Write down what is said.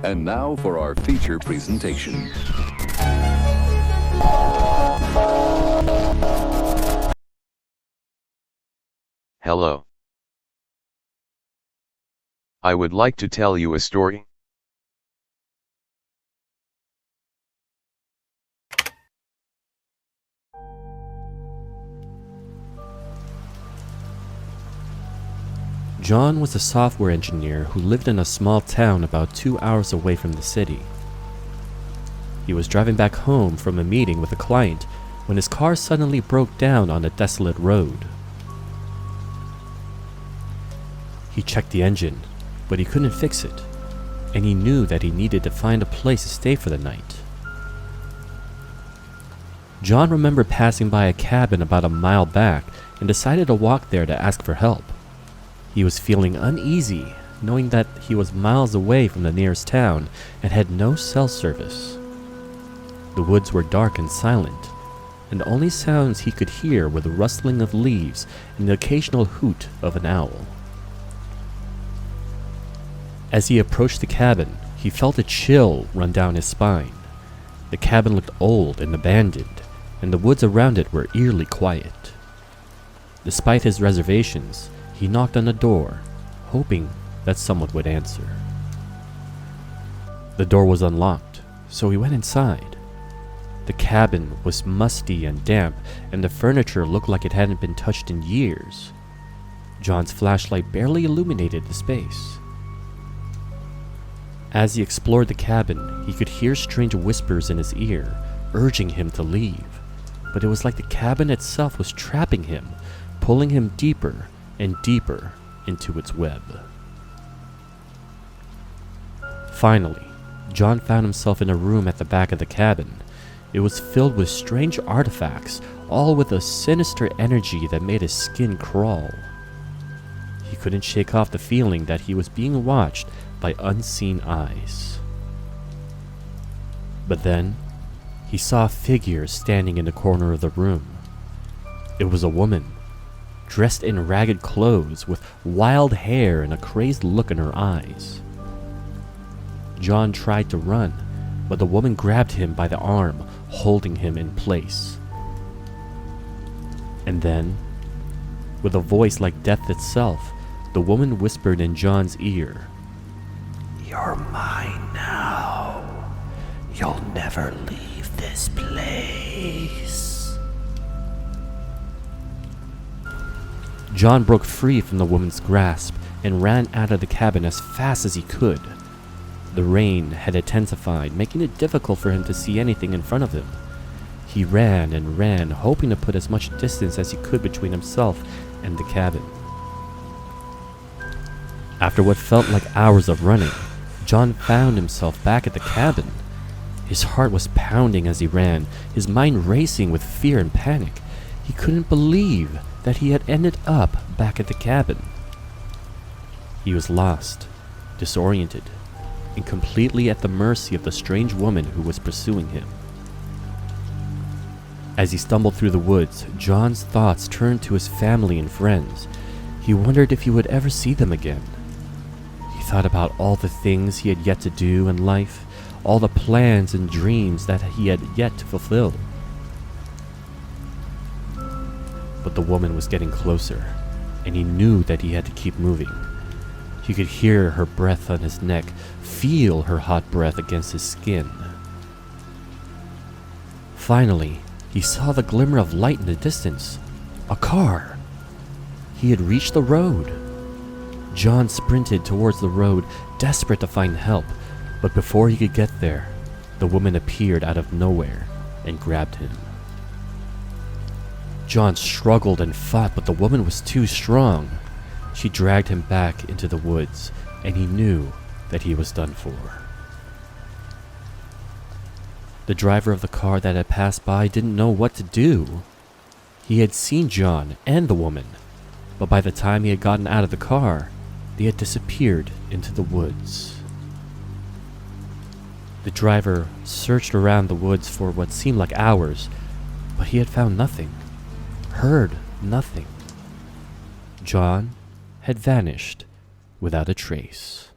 And now for our feature presentation. Hello. I would like to tell you a story. John was a software engineer who lived in a small town about 2 hours away from the city. He was driving back home from a meeting with a client when his car suddenly broke down on a desolate road. He checked the engine, but he couldn't fix it, and he knew that he needed to find a place to stay for the night. John remembered passing by a cabin about a mile back and decided to walk there to ask for help. He was feeling uneasy, knowing that he was miles away from the nearest town and had no cell service. The woods were dark and silent, and the only sounds he could hear were the rustling of leaves and the occasional hoot of an owl. As he approached the cabin, he felt a chill run down his spine. The cabin looked old and abandoned, and the woods around it were eerily quiet. Despite his reservations, he knocked on the door, hoping that someone would answer. The door was unlocked, so he went inside. The cabin was musty and damp, and the furniture looked like it hadn't been touched in years. John's flashlight barely illuminated the space. As he explored the cabin, he could hear strange whispers in his ear, urging him to leave. But it was like the cabin itself was trapping him, pulling him deeper and deeper into its web. Finally, John found himself in a room at the back of the cabin. It was filled with strange artifacts, all with a sinister energy that made his skin crawl. He couldn't shake off the feeling that he was being watched by unseen eyes. But then, he saw a figure standing in the corner of the room. It was a woman, dressed in ragged clothes with wild hair and a crazed look in her eyes. John tried to run, but the woman grabbed him by the arm, holding him in place. And then, with a voice like death itself, the woman whispered in John's ear, "You're mine now. You'll never leave this place." John broke free from the woman's grasp and ran out of the cabin as fast as he could. The rain had intensified, making it difficult for him to see anything in front of him. He ran and ran, hoping to put as much distance as he could between himself and the cabin. After what felt like hours of running, John found himself back at the cabin. His heart was pounding as he ran, his mind racing with fear and panic. He couldn't believe that he had ended up back at the cabin. He was lost, disoriented, and completely at the mercy of the strange woman who was pursuing him. As he stumbled through the woods, John's thoughts turned to his family and friends. He wondered if he would ever see them again. He thought about all the things he had yet to do in life, all the plans and dreams that he had yet to fulfill. But the woman was getting closer, and he knew that he had to keep moving. He could hear her breath on his neck, feel her hot breath against his skin. Finally, he saw the glimmer of light in the distance. A car! He had reached the road. John sprinted towards the road, desperate to find help, but before he could get there, the woman appeared out of nowhere and grabbed him. John struggled and fought, but the woman was too strong. She dragged him back into the woods, and he knew that he was done for. The driver of the car that had passed by didn't know what to do. He had seen John and the woman, but by the time he had gotten out of the car, they had disappeared into the woods. The driver searched around the woods for what seemed like hours, but he had found nothing, heard nothing. John had vanished without a trace.